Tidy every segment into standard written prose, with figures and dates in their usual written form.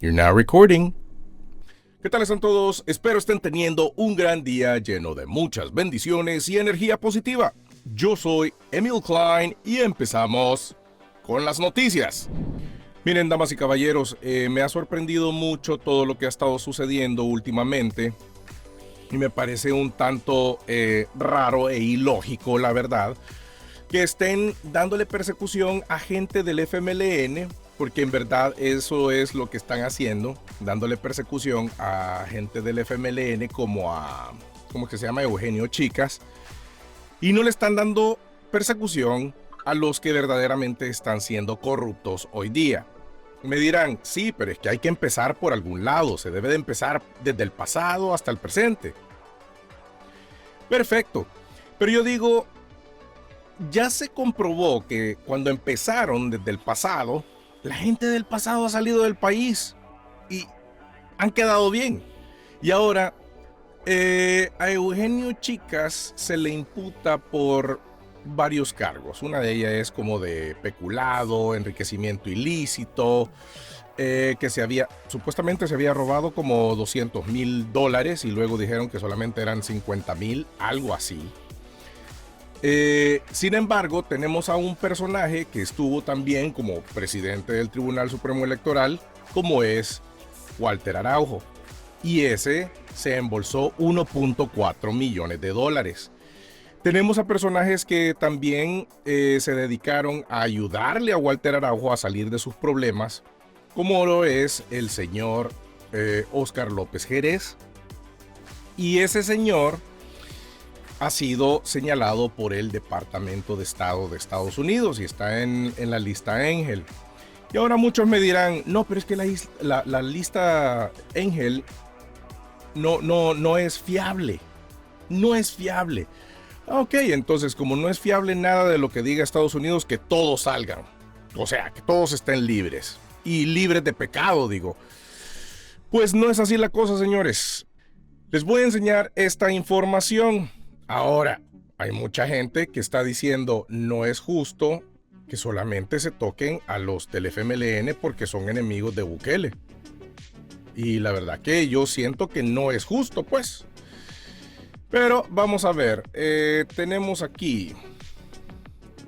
You're now recording. ¿Qué tal están todos? Espero estén teniendo un gran día lleno de muchas bendiciones y energía positiva. Yo soy Emil Klein y empezamos con las noticias. Miren, damas y caballeros, me ha sorprendido mucho todo lo que ha estado sucediendo últimamente y me parece un tanto raro e ilógico, la verdad, que estén dándole persecución a gente del FMLN, porque en verdad eso es lo que están haciendo, dándole persecución a gente del FMLN como a, ¿cómo que se llama? Eugenio Chicas, y no le están dando persecución a los que verdaderamente están siendo corruptos hoy día. Me dirán, sí, pero es que hay que empezar por algún lado, se debe de empezar desde el pasado hasta el presente. Perfecto, pero yo digo, ya se comprobó que cuando empezaron desde el pasado, la gente del pasado ha salido del país y han quedado bien. Y ahora a Eugenio Chicas se le imputa por varios cargos. Una de ellas es como de peculado, enriquecimiento ilícito, que supuestamente se había robado como $200,000 y luego dijeron que solamente eran 50,000, algo así. Sin embargo, tenemos a un personaje que estuvo también como presidente del Tribunal Supremo Electoral, como es Walter Araujo. Y ese se embolsó $1.4 millones. Tenemos a personajes que también se dedicaron a ayudarle a Walter Araujo a salir de sus problemas, como lo es el señor Óscar López Jerez. Y ese señor ha sido señalado por el Departamento de Estado de Estados Unidos y está en la lista Ángel. Y ahora muchos me dirán, no, pero es que la lista Ángel no es fiable. No es fiable. Ok, entonces como no es fiable nada de lo que diga Estados Unidos, que todos salgan. O sea, que todos estén libres. Y libres de pecado, digo. Pues no es así la cosa, señores. Les voy a enseñar esta información. Ahora, hay mucha gente que está diciendo no es justo que solamente se toquen a los del FMLN porque son enemigos de Bukele. Y la verdad que yo siento que no es justo, pues. Pero vamos a ver, tenemos aquí.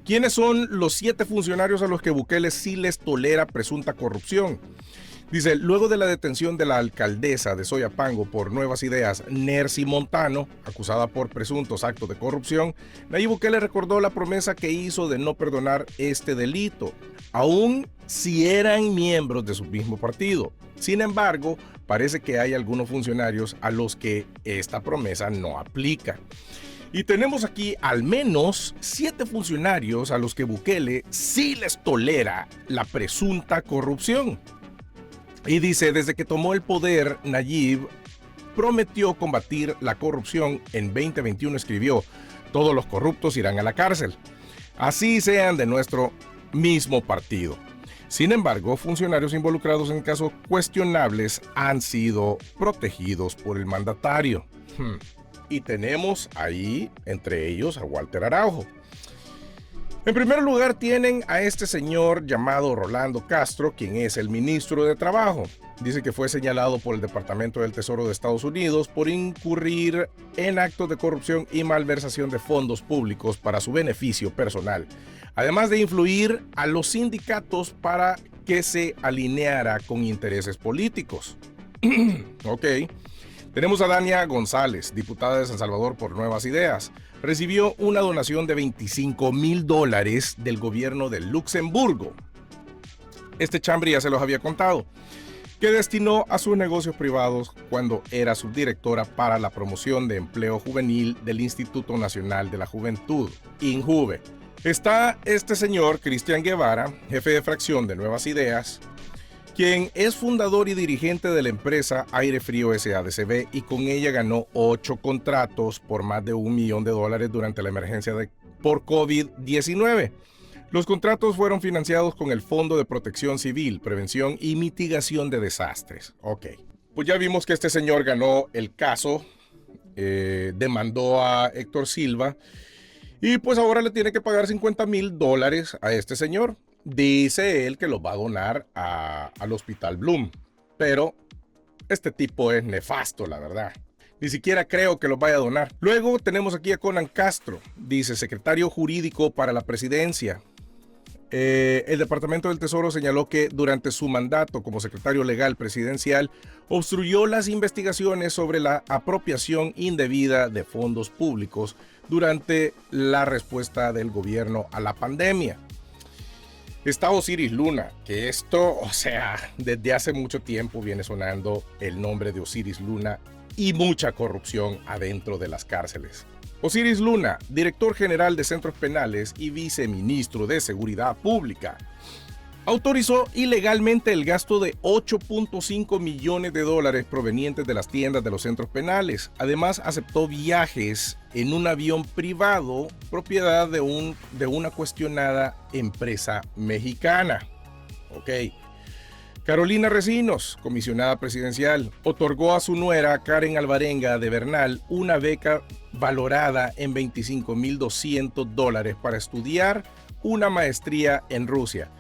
¿Quiénes son los 7 funcionarios a los que Bukele sí les tolera presunta corrupción? Dice, luego de la detención de la alcaldesa de Soyapango por Nuevas Ideas, Nercy Montano, acusada por presuntos actos de corrupción, Nayib Bukele recordó la promesa que hizo de no perdonar este delito, aun si eran miembros de su mismo partido. Sin embargo, parece que hay algunos funcionarios a los que esta promesa no aplica. Y tenemos aquí al menos 7 funcionarios a los que Bukele sí les tolera la presunta corrupción. Y dice, desde que tomó el poder, Nayib prometió combatir la corrupción. En 2021 escribió, todos los corruptos irán a la cárcel, así sean de nuestro mismo partido. Sin embargo, funcionarios involucrados en casos cuestionables han sido protegidos por el mandatario. Y tenemos ahí, entre ellos, a Walter Araujo. En primer lugar tienen a este señor llamado Rolando Castro, quien es el ministro de Trabajo. Dice que fue señalado por el Departamento del Tesoro de Estados Unidos por incurrir en actos de corrupción y malversación de fondos públicos para su beneficio personal, además de influir a los sindicatos para que se alineara con intereses políticos. Ok. Tenemos a Dania González, diputada de San Salvador por Nuevas Ideas. Recibió una donación de $25,000 del gobierno de Luxemburgo. Este chambre ya se los había contado, que destinó a sus negocios privados cuando era subdirectora para la promoción de empleo juvenil del Instituto Nacional de la Juventud, INJUVE. Está este señor, Cristian Guevara, jefe de fracción de Nuevas Ideas, quien es fundador y dirigente de la empresa Aire Frío SADCB y con ella ganó 8 contratos por más de $1 millón durante la emergencia por COVID-19. Los contratos fueron financiados con el Fondo de Protección Civil, Prevención y Mitigación de Desastres. Ok, pues ya vimos que este señor ganó el caso, demandó a Héctor Silva y pues ahora le tiene que pagar $50,000 a este señor. Dice él que los va a donar al Hospital Bloom. pero este tipo es nefasto, la verdad. Ni siquiera creo que los vaya a donar. Luego tenemos aquí a Conan Castro, dice secretario jurídico para la presidencia. El Departamento del Tesoro señaló que durante su mandato como secretario legal presidencial obstruyó las investigaciones sobre la apropiación indebida de fondos públicos durante la respuesta del gobierno a la pandemia. Está Osiris Luna, que esto, desde hace mucho tiempo viene sonando el nombre de Osiris Luna y mucha corrupción adentro de las cárceles. Osiris Luna, director general de Centros Penales y viceministro de Seguridad Pública, autorizó ilegalmente el gasto de 8.5 millones de dólares provenientes de las tiendas de los centros penales. Además, aceptó viajes en un avión privado propiedad de una cuestionada empresa mexicana. Carolina Recinos, comisionada presidencial, otorgó a su nuera Karen Alvarenga de Bernal una beca valorada en $25,200 para estudiar una maestría en Rusia.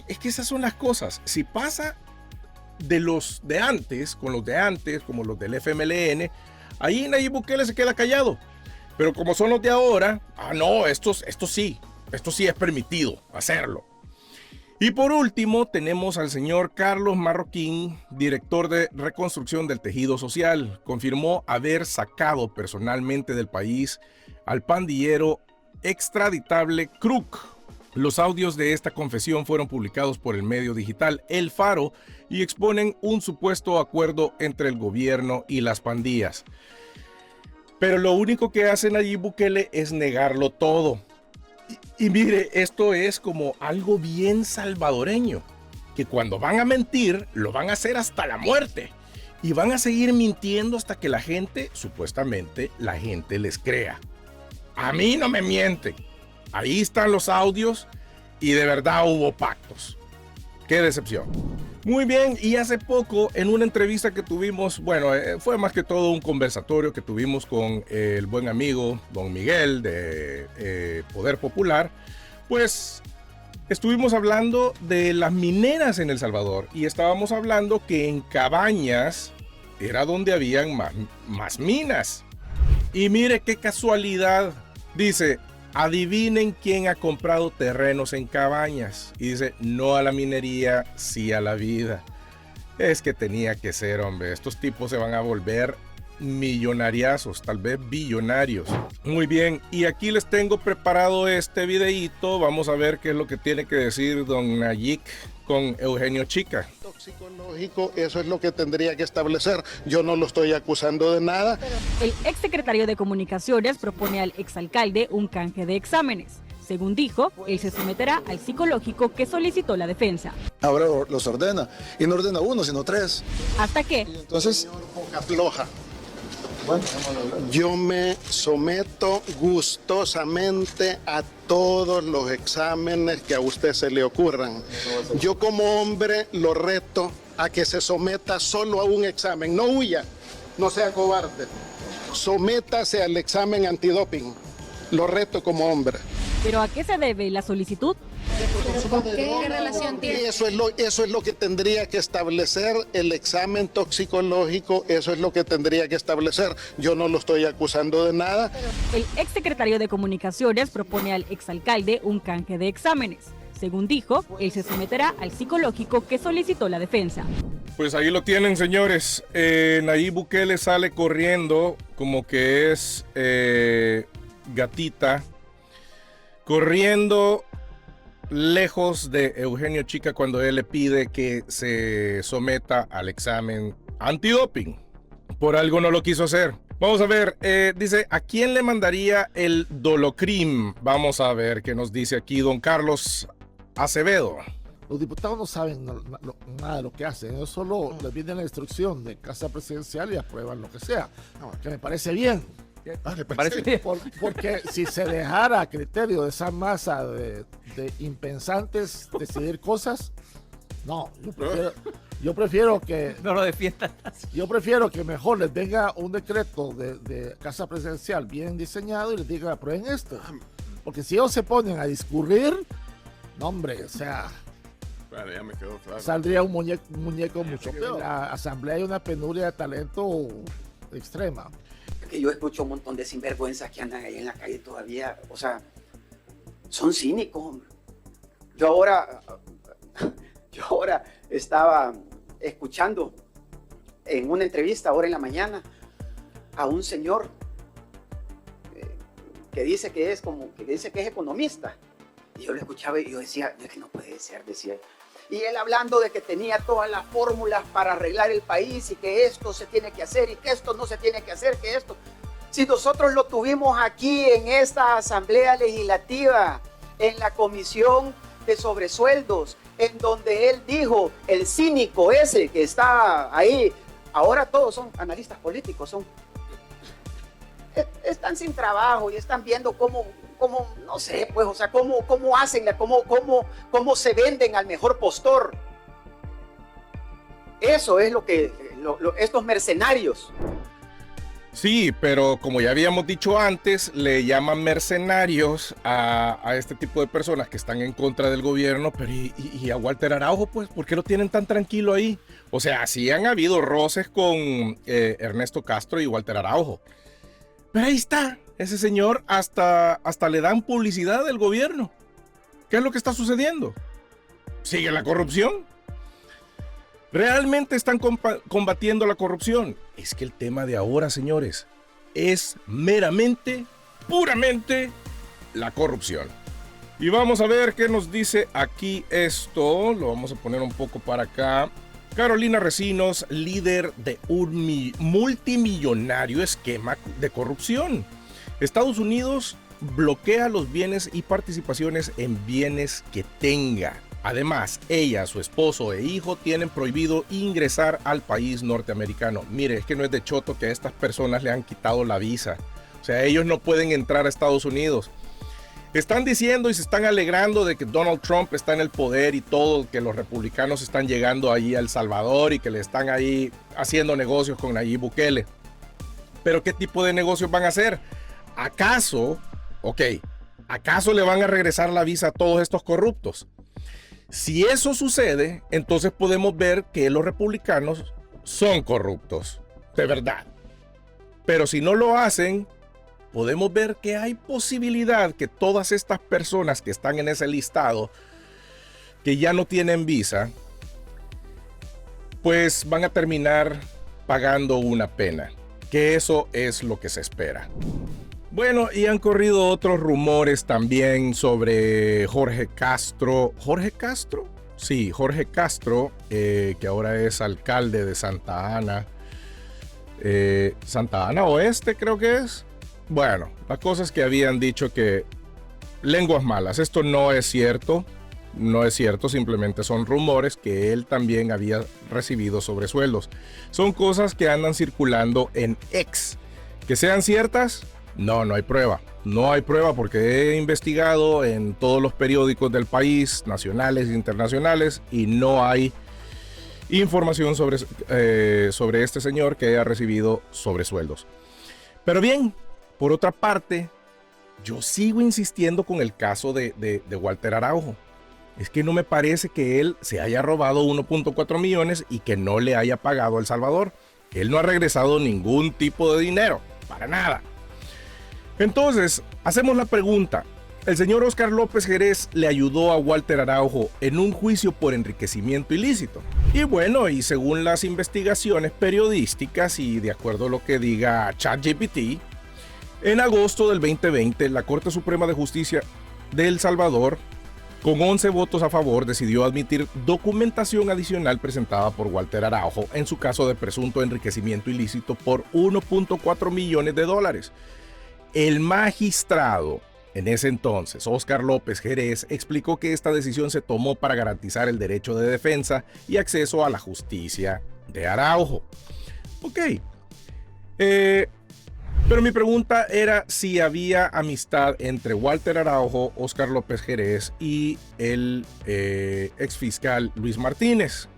Es que esas son las cosas. Si pasa de los de antes, como los del FMLN, ahí Nayib Bukele se queda callado. Pero como son los de ahora, esto sí es permitido hacerlo. Y por último, tenemos al señor Carlos Marroquín, director de reconstrucción del tejido social. Confirmó haber sacado personalmente del país al pandillero extraditable Kruk. Los audios de esta confesión fueron publicados por el medio digital El Faro y exponen un supuesto acuerdo entre el gobierno y las pandillas. Pero lo único que hace Nayib Bukele es negarlo todo. Y mire, esto es como algo bien salvadoreño, que cuando van a mentir, lo van a hacer hasta la muerte. Y van a seguir mintiendo hasta que la gente, supuestamente, la gente les crea. A mí no me mienten. Ahí están los audios y de verdad hubo pactos. ¡Qué decepción! Muy bien, y hace poco en una entrevista que tuvimos, fue más que todo un conversatorio que tuvimos con el buen amigo Don Miguel de Poder Popular, pues estuvimos hablando de las mineras en El Salvador y estábamos hablando que en Cabañas era donde habían más minas. Y mire qué casualidad, dice, adivinen quién ha comprado terrenos en Cabañas. Y dice, no a la minería, sí a la vida. Es que tenía que ser, hombre. Estos tipos se van a volver millonariazos, tal vez billonarios. Muy bien, y aquí les tengo preparado este videíto. Vamos a ver qué es lo que tiene que decir don Nayib con Eugenio Chica. Toxicológico, eso es lo que tendría que establecer. Yo no lo estoy acusando de nada. El exsecretario de Comunicaciones propone al exalcalde un canje de exámenes. Según dijo, él se someterá al psicológico que solicitó la defensa. Ahora los ordena, y no ordena uno, sino tres. ¿Hasta qué? Entonces, Boca floja. Yo me someto gustosamente a todos los exámenes que a usted se le ocurran. Yo como hombre lo reto a que se someta solo a un examen. No huya, no sea cobarde. Sométase al examen antidoping. Lo reto como hombre. ¿Pero a qué se debe la solicitud? ¿Qué relación tiene? Eso es lo que tendría que establecer el examen toxicológico, eso es lo que tendría que establecer. Yo no lo estoy acusando de nada. El exsecretario de Comunicaciones propone al exalcalde un canje de exámenes. Según dijo, él se someterá al psicológico que solicitó la defensa. Pues ahí lo tienen, señores. Nayib Bukele sale corriendo como que es gatita, corriendo lejos de Eugenio Chica cuando él le pide que se someta al examen antidoping. Por algo no lo quiso hacer. Vamos a ver, dice, ¿a quién le mandaría el Dolocrim? Vamos a ver qué nos dice aquí don Carlos Acevedo. Los diputados no saben nada de lo que hacen, ellos solo les viene la instrucción de Casa Presidencial y aprueban lo que sea, que me parece bien. Porque si se dejara a criterio de esa masa de impensantes decidir cosas, no, yo prefiero que no lo defiendan. Yo prefiero que mejor les venga un decreto de Casa Presidencial bien diseñado y les diga aprueben esto, porque si ellos se ponen a discurrir, no hombre, o sea, Bueno, ya me quedó claro. saldría un muñeco mucho peor. En la asamblea hay una penuria de talento extrema. Que yo escucho un montón de sinvergüenzas que andan ahí en la calle todavía, o sea, son cínicos, hombre. Yo ahora estaba escuchando en una entrevista ahora en la mañana a un señor que dice que es economista. Y yo lo escuchaba y yo decía, es que no puede ser, decía. Y él hablando de que tenía todas las fórmulas para arreglar el país y que esto se tiene que hacer y que esto no se tiene que hacer, que esto. Si nosotros lo tuvimos aquí en esta Asamblea Legislativa, en la Comisión de Sobresueldos, en donde él dijo, el cínico ese que está ahí, ahora todos son analistas políticos, están sin trabajo y están viendo cómo no sé, pues, o sea, cómo hacen, cómo se venden al mejor postor. Eso es lo que estos mercenarios. Sí, pero como ya habíamos dicho antes, le llaman mercenarios a este tipo de personas que están en contra del gobierno, pero y a Walter Araujo, pues, ¿por qué lo tienen tan tranquilo ahí? O sea, sí han habido roces con Ernesto Castro y Walter Araujo. Pero ahí está, ese señor hasta le dan publicidad del gobierno. ¿Qué es lo que está sucediendo? ¿Sigue la corrupción? ¿Realmente están combatiendo la corrupción? Es que el tema de ahora, señores, es meramente, puramente la corrupción. Y vamos a ver qué nos dice aquí esto. Lo vamos a poner un poco para acá. Carolina Recinos, líder de un multimillonario esquema de corrupción. Estados Unidos bloquea los bienes y participaciones en bienes que tenga. Además, ella, su esposo e hijo tienen prohibido ingresar al país norteamericano. Mire, es que no es de choto que a estas personas le han quitado la visa. O sea, ellos no pueden entrar a Estados Unidos. Están diciendo y se están alegrando de que Donald Trump está en el poder y todo, que los republicanos están llegando ahí a El Salvador y que le están ahí haciendo negocios con Nayib Bukele. Pero ¿qué tipo de negocios van a hacer? ¿Acaso le van a regresar la visa a todos estos corruptos? Si eso sucede, entonces podemos ver que los republicanos son corruptos, de verdad. Pero si no lo hacen, podemos ver que hay posibilidad que todas estas personas que están en ese listado, que ya no tienen visa, pues van a terminar pagando una pena, que eso es lo que se espera. Bueno, y han corrido otros rumores también sobre Jorge Castro. ¿Jorge Castro? Sí, Jorge Castro, que ahora es alcalde de Santa Ana. Santa Ana Oeste, creo que es. Bueno, las cosas que habían dicho que lenguas malas. Esto no es cierto. No es cierto, simplemente son rumores que él también había recibido sobresueldos. Son cosas que andan circulando en X. ¿Que sean ciertas? No hay prueba. No hay prueba porque he investigado en todos los periódicos del país, nacionales e internacionales, y no hay información sobre este señor que haya recibido sobresueldos. Pero bien, por otra parte, yo sigo insistiendo con el caso de Walter Araujo. Es que no me parece que él se haya robado 1.4 millones y que no le haya pagado a El Salvador. Él no ha regresado ningún tipo de dinero, para nada. Entonces, hacemos la pregunta. El señor Óscar López Jerez le ayudó a Walter Araujo en un juicio por enriquecimiento ilícito. Y bueno, y según las investigaciones periodísticas y de acuerdo a lo que diga ChatGPT, en agosto del 2020, la Corte Suprema de Justicia de El Salvador, con 11 votos a favor, decidió admitir documentación adicional presentada por Walter Araujo en su caso de presunto enriquecimiento ilícito por 1.4 millones de dólares. El magistrado, en ese entonces, Óscar López Jerez, explicó que esta decisión se tomó para garantizar el derecho de defensa y acceso a la justicia de Araujo. Ok. Pero mi pregunta era si había amistad entre Walter Araujo, Óscar López Jerez y el exfiscal Luis Martínez.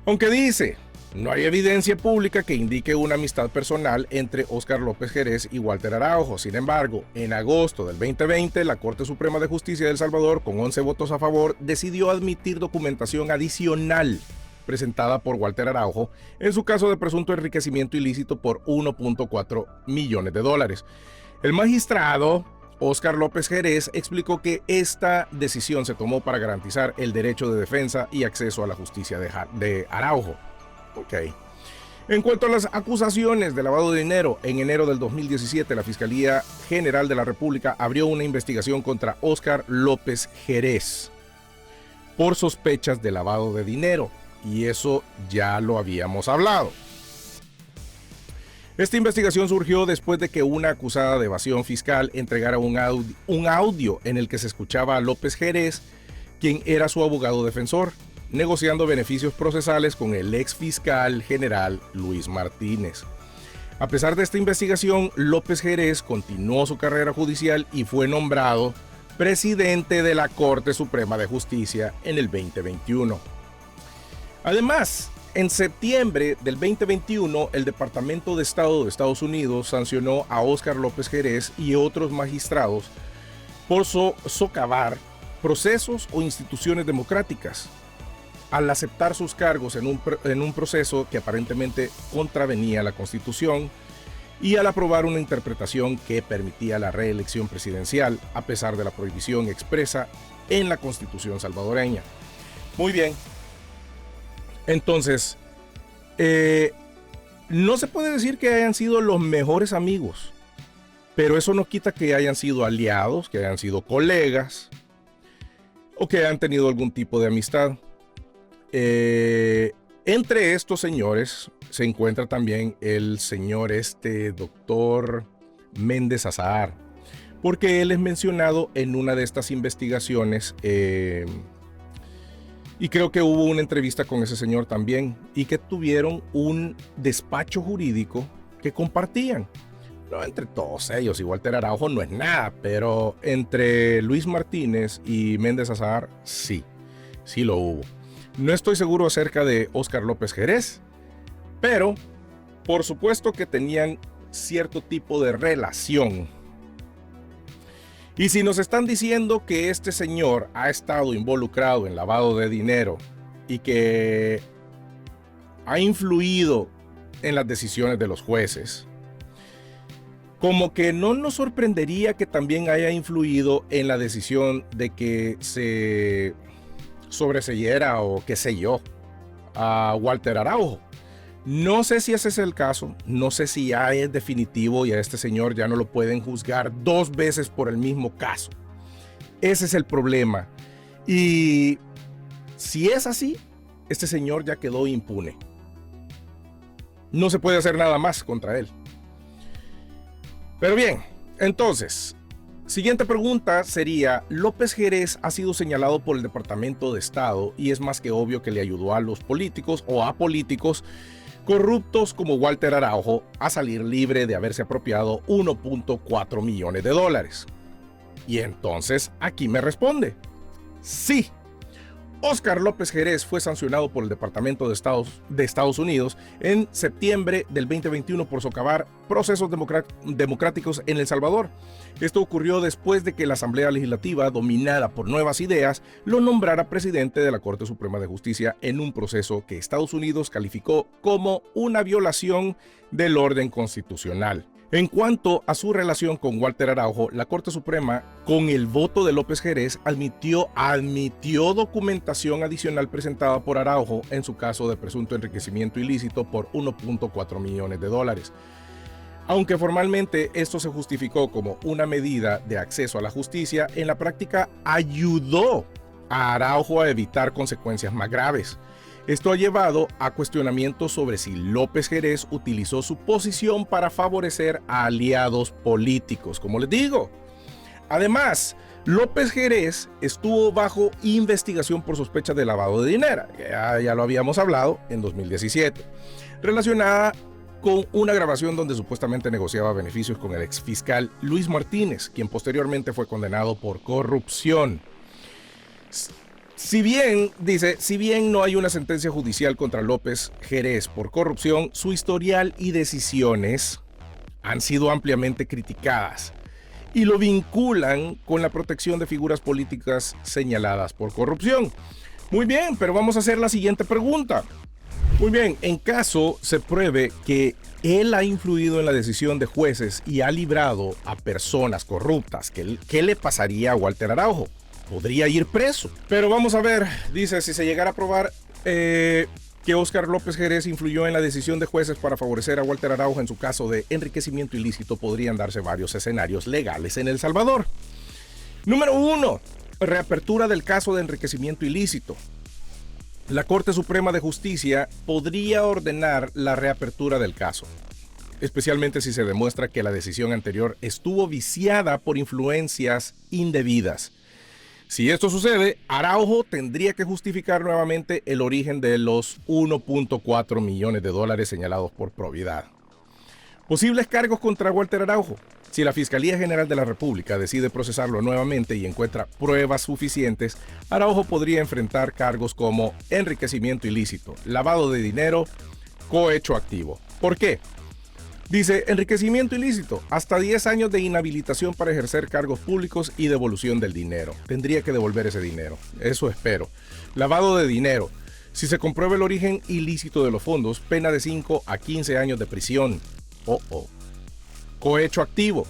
Aunque dice No hay evidencia pública que indique una amistad personal entre Óscar López Jerez y Walter Araujo. Sin embargo, en agosto del 2020, la Corte Suprema de Justicia de El Salvador, con 11 votos a favor, decidió admitir documentación adicional presentada por Walter Araujo en su caso de presunto enriquecimiento ilícito por 1.4 millones de dólares. El magistrado Óscar López Jerez explicó que esta decisión se tomó para garantizar el derecho de defensa y acceso a la justicia de Araujo. Okay. En cuanto a las acusaciones de lavado de dinero, en enero del 2017 la Fiscalía General de la República abrió una investigación contra Óscar López Jerez por sospechas de lavado de dinero, y eso ya lo habíamos hablado. Esta investigación surgió después de que una acusada de evasión fiscal entregara un audio en el que se escuchaba a López Jerez, quien era su abogado defensor, negociando beneficios procesales con el ex fiscal general Luis Martínez. A pesar de esta investigación, López Jerez continuó su carrera judicial y fue nombrado presidente de la Corte Suprema de Justicia en el 2021. Además, en septiembre del 2021, el Departamento de Estado de Estados Unidos sancionó a Óscar López Jerez y otros magistrados por socavar procesos o instituciones democráticas, al aceptar sus cargos en un proceso que aparentemente contravenía la Constitución y al aprobar una interpretación que permitía la reelección presidencial a pesar de la prohibición expresa en la Constitución salvadoreña. Muy bien. Entonces, no se puede decir que hayan sido los mejores amigos, pero eso no quita que hayan sido aliados, que hayan sido colegas o que hayan tenido algún tipo de amistad. Entre estos señores se encuentra también el señor doctor Méndez Azahar, porque él es mencionado en una de estas investigaciones, y creo que hubo una entrevista con ese señor también, y que tuvieron un despacho jurídico que compartían. No entre todos ellos, y Walter Araujo no es nada, pero entre Luis Martínez y Méndez Azahar sí lo hubo. No estoy seguro acerca de Óscar López Jerez, pero por supuesto que tenían cierto tipo de relación. Y si nos están diciendo que este señor ha estado involucrado en lavado de dinero y que ha influido en las decisiones de los jueces, como que no nos sorprendería que también haya influido en la decisión de que se sobreseyera o qué sé yo a Walter Araujo. No sé si ese es el caso, no sé si ya es definitivo y a este señor ya no lo pueden juzgar 2 veces por el mismo caso. Ese es el problema. Y si es así, este señor ya quedó impune. No se puede hacer nada más contra él. Pero bien, entonces, siguiente pregunta sería: López Jerez ha sido señalado por el Departamento de Estado y es más que obvio que le ayudó a los políticos o a políticos corruptos como Walter Araujo a salir libre de haberse apropiado 1.4 millones de dólares. Y entonces aquí me responde: sí. Óscar López Jerez fue sancionado por el Departamento de Estados Unidos en septiembre del 2021 por socavar procesos democráticos en El Salvador. Esto ocurrió después de que la Asamblea Legislativa, dominada por Nuevas Ideas, lo nombrara presidente de la Corte Suprema de Justicia en un proceso que Estados Unidos calificó como una violación del orden constitucional. En cuanto a su relación con Walter Araujo, la Corte Suprema, con el voto de López Jerez, admitió documentación adicional presentada por Araujo en su caso de presunto enriquecimiento ilícito por 1.4 millones de dólares. Aunque formalmente esto se justificó como una medida de acceso a la justicia, en la práctica ayudó a Araujo a evitar consecuencias más graves. Esto ha llevado a cuestionamientos sobre si López Jerez utilizó su posición para favorecer a aliados políticos, como les digo. Además, López Jerez estuvo bajo investigación por sospecha de lavado de dinero, ya lo habíamos hablado, en 2017, relacionada con una grabación donde supuestamente negociaba beneficios con el exfiscal Luis Martínez, quien posteriormente fue condenado por corrupción. Si bien no hay una sentencia judicial contra López Jerez por corrupción, su historial y decisiones han sido ampliamente criticadas y lo vinculan con la protección de figuras políticas señaladas por corrupción. Muy bien, pero vamos a hacer la siguiente pregunta. Muy bien, en caso se pruebe que él ha influido en la decisión de jueces y ha librado a personas corruptas, ¿qué le pasaría a Walter Araujo? Podría ir preso. Pero vamos a ver, dice, si se llegara a probar que Óscar López Jerez influyó en la decisión de jueces para favorecer a Walter Araujo en su caso de enriquecimiento ilícito, podrían darse varios escenarios legales en El Salvador. Número 1, reapertura del caso de enriquecimiento ilícito. La Corte Suprema de Justicia podría ordenar la reapertura del caso, especialmente si se demuestra que la decisión anterior estuvo viciada por influencias indebidas. Si esto sucede, Araujo tendría que justificar nuevamente el origen de los 1.4 millones de dólares señalados por probidad. Posibles cargos contra Walter Araujo. Si la Fiscalía General de la República decide procesarlo nuevamente y encuentra pruebas suficientes, Araujo podría enfrentar cargos como enriquecimiento ilícito, lavado de dinero, cohecho activo. ¿Por qué? Dice, enriquecimiento ilícito, hasta 10 años de inhabilitación para ejercer cargos públicos y devolución del dinero. Tendría que devolver ese dinero, eso espero. Lavado de dinero, si se comprueba el origen ilícito de los fondos, pena de 5 a 15 años de prisión. Cohecho activo,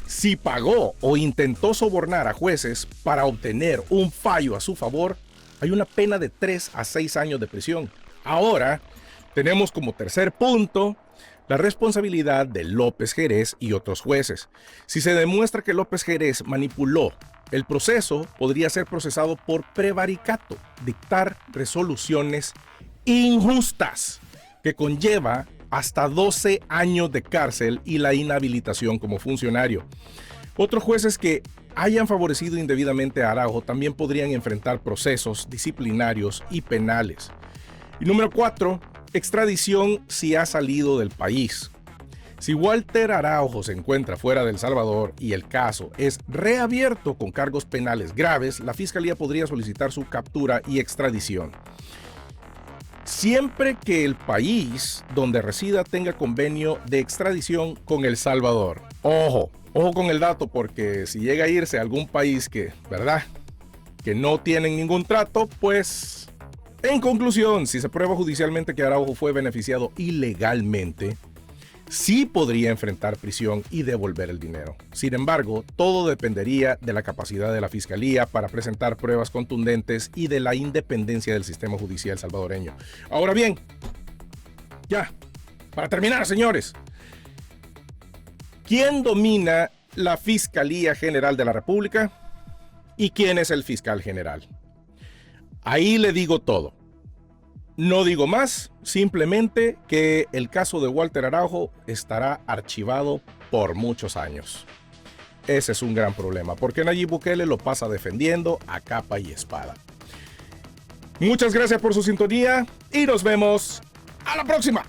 si pagó o intentó sobornar a jueces para obtener un fallo a su favor, hay una pena de 3 a 6 años de prisión. Ahora, tenemos como tercer punto la responsabilidad de López Jerez y otros jueces. Si se demuestra que López Jerez manipuló el proceso, podría ser procesado por prevaricato, dictar resoluciones injustas que conlleva hasta 12 años de cárcel y la inhabilitación como funcionario. Otros jueces que hayan favorecido indebidamente a Araujo también podrían enfrentar procesos disciplinarios y penales. Y número 4, extradición si ha salido del país. Si Walter Araujo se encuentra fuera de El Salvador y el caso es reabierto con cargos penales graves, la Fiscalía podría solicitar su captura y extradición. Siempre que el país donde resida tenga convenio de extradición con El Salvador. Ojo con el dato, porque si llega a irse a algún país que no tienen ningún trato, pues... En conclusión, si se prueba judicialmente que Araujo fue beneficiado ilegalmente, sí podría enfrentar prisión y devolver el dinero. Sin embargo, todo dependería de la capacidad de la Fiscalía para presentar pruebas contundentes y de la independencia del sistema judicial salvadoreño. Ahora bien, ya, para terminar, señores, ¿quién domina la Fiscalía General de la República y quién es el fiscal general? Ahí le digo todo. No digo más, simplemente que el caso de Walter Araujo estará archivado por muchos años. Ese es un gran problema, porque Nayib Bukele lo pasa defendiendo a capa y espada. Muchas gracias por su sintonía y nos vemos a la próxima.